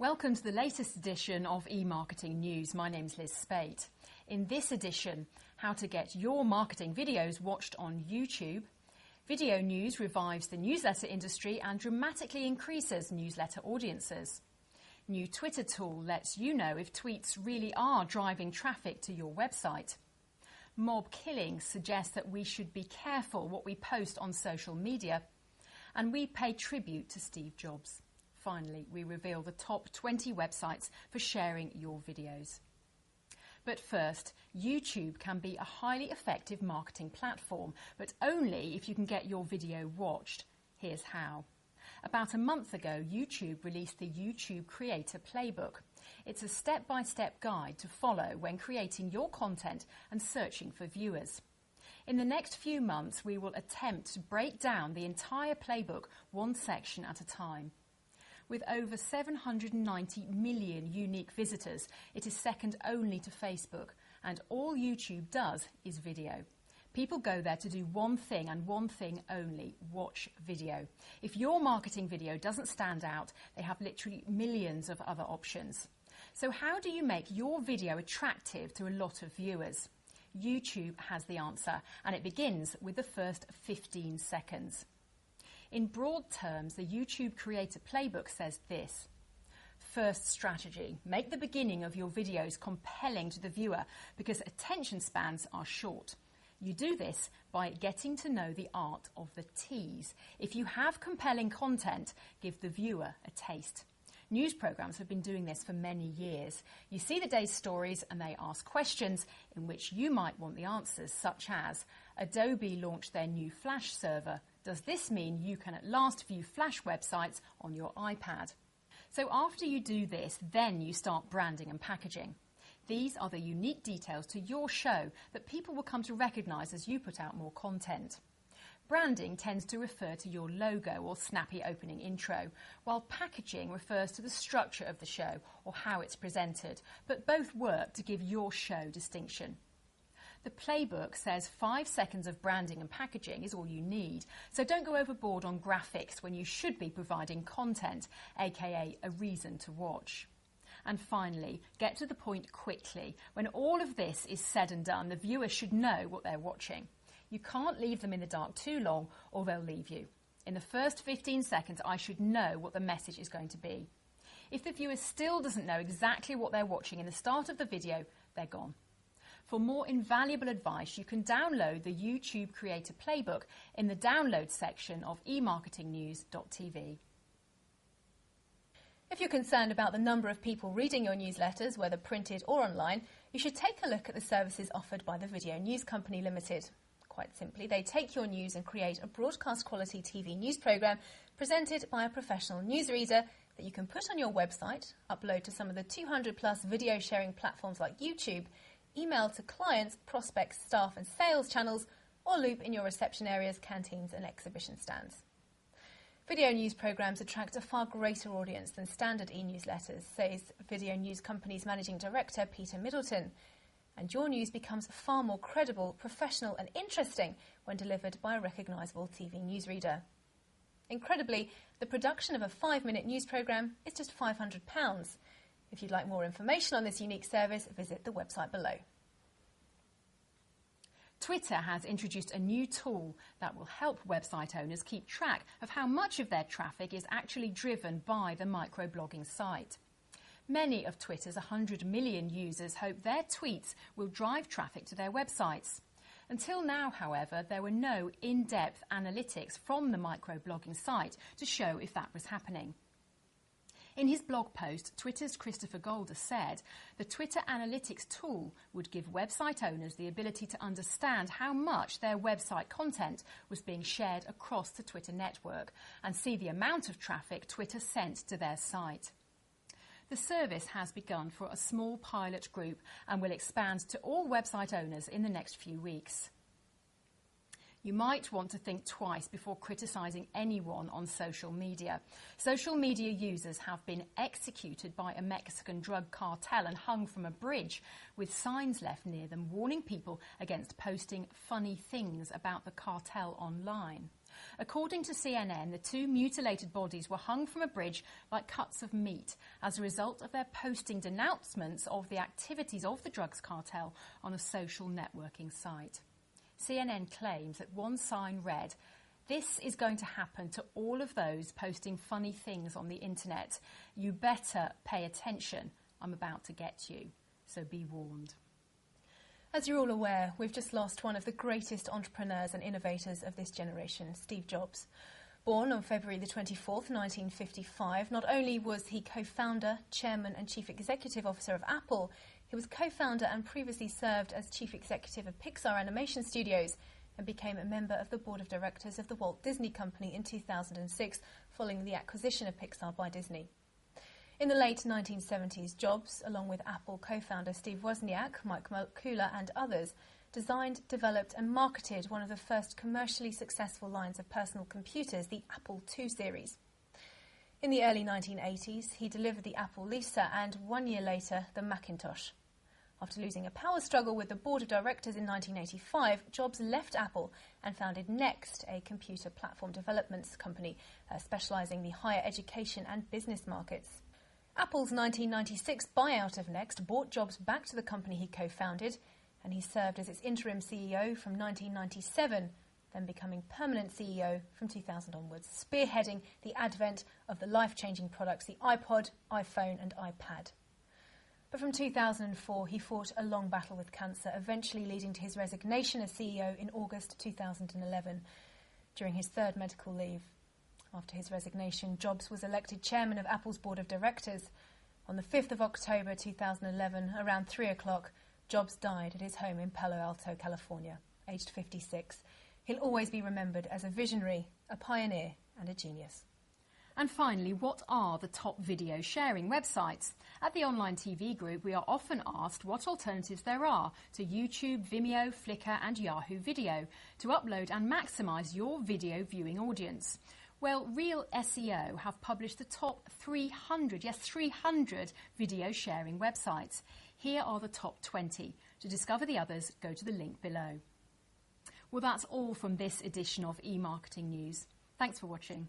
Welcome to the latest edition of eMarketing News. My name's Liz Spate. In this edition, how to get your marketing videos watched on YouTube. Video news revives the newsletter industry and dramatically increases newsletter audiences. New Twitter tool lets you know if tweets really are driving traffic to your website. Mob killing suggests that we should be careful what we post on social media. And we pay tribute to Steve Jobs. Finally, we reveal the top 20 websites for sharing your videos. But first, YouTube can be a highly effective marketing platform, but only if you can get your video watched. Here's how. About a month ago, YouTube released the YouTube Creator Playbook. It's a step-by-step guide to follow when creating your content and searching for viewers. In the next few months, we will attempt to break down the entire playbook one section at a time. With over 790 million unique visitors, it is second only to Facebook, and all YouTube does is video. People go there to do one thing and one thing only, watch video. If your marketing video doesn't stand out, they have literally millions of other options. So how do you make your video attractive to a lot of viewers? YouTube has the answer, and it begins with the first 15 seconds. In broad terms, the YouTube Creator Playbook says this. First strategy, make the beginning of your videos compelling to the viewer because attention spans are short. You do this by getting to know the art of the tease. If you have compelling content, give the viewer a taste. News programs have been doing this for many years. You see the day's stories and they ask questions in which you might want the answers, such as, Adobe launched their new Flash server. Does this mean you can at last view Flash websites on your iPad? So after you do this, then you start branding and packaging. These are the unique details to your show that people will come to recognise as you put out more content. Branding tends to refer to your logo or snappy opening intro, while packaging refers to the structure of the show or how it's presented, but both work to give your show distinction. The playbook says 5 seconds of branding and packaging is all you need, so don't go overboard on graphics when you should be providing content, aka a reason to watch. And finally, get to the point quickly. When all of this is said and done, the viewer should know what they're watching. You can't leave them in the dark too long or they'll leave you. In the first 15 seconds, I should know what the message is going to be. If the viewer still doesn't know exactly what they're watching in the start of the video, they're gone. For more invaluable advice, you can download the YouTube Creator Playbook in the download section of eMarketingnews.tv. If you're concerned about the number of people reading your newsletters, whether printed or online, you should take a look at the services offered by the Video News Company Limited. Quite simply, they take your news and create a broadcast quality TV news programme presented by a professional newsreader that you can put on your website, upload to some of the 200 plus video sharing platforms like YouTube, email to clients, prospects, staff and sales channels, or loop in your reception areas, canteens and exhibition stands. Video news programmes attract a far greater audience than standard e-newsletters, says Video News Company's Managing Director Peter Middleton. And your news becomes far more credible, professional and interesting when delivered by a recognisable TV newsreader. Incredibly, the production of a 5-minute news programme is just £500. If you'd like more information on this unique service, visit the website below. Twitter has introduced a new tool that will help website owners keep track of how much of their traffic is actually driven by the microblogging site. Many of Twitter's 100 million users hope their tweets will drive traffic to their websites. Until now, however, there were no in-depth analytics from the microblogging site to show if that was happening. In his blog post, Twitter's Christopher Golder said the Twitter Analytics tool would give website owners the ability to understand how much their website content was being shared across the Twitter network and see the amount of traffic Twitter sent to their site. The service has begun for a small pilot group and will expand to all website owners in the next few weeks. You might want to think twice before criticising anyone on social media. Social media users have been executed by a Mexican drug cartel and hung from a bridge, with signs left near them warning people against posting funny things about the cartel online. According to CNN, the two mutilated bodies were hung from a bridge like cuts of meat as a result of their posting denouncements of the activities of the drugs cartel on a social networking site. CNN claims that one sign read, "This is going to happen to all of those posting funny things on the internet. You better pay attention. I'm about to get you. So be warned." As you're all aware, we've just lost one of the greatest entrepreneurs and innovators of this generation, Steve Jobs. Born on February the 24th, 1955, not only was he co-founder, chairman and chief executive officer of Apple, he was co-founder and previously served as chief executive of Pixar Animation Studios and became a member of the board of directors of the Walt Disney Company in 2006, following the acquisition of Pixar by Disney. In the late 1970s, Jobs, along with Apple co-founder Steve Wozniak, Mike Kula and others, designed, developed and marketed one of the first commercially successful lines of personal computers, the Apple II series. In the early 1980s, he delivered the Apple Lisa and 1 year later, the Macintosh. After losing a power struggle with the board of directors in 1985, Jobs left Apple and founded Next, a computer platform development company specialising in the higher education and business markets. Apple's 1996 buyout of Next brought Jobs back to the company he co-founded, and he served as its interim CEO from 1997, then becoming permanent CEO from 2000 onwards, spearheading the advent of the life-changing products, the iPod, iPhone and iPad. But from 2004, he fought a long battle with cancer, eventually leading to his resignation as CEO in August 2011, during his third medical leave. After his resignation, Jobs was elected chairman of Apple's board of directors. On the 5th of October 2011, around 3 o'clock, Jobs died at his home in Palo Alto, California, aged 56. He'll always be remembered as a visionary, a pioneer and a genius. And finally, what are the top video sharing websites? At the Online TV Group, we are often asked what alternatives there are to YouTube, Vimeo, Flickr and Yahoo Video to upload and maximise your video viewing audience. Well, Real SEO have published the top 300 video sharing websites. Here are the top 20. To discover the others, go to the link below. Well, that's all from this edition of eMarketing News. Thanks for watching.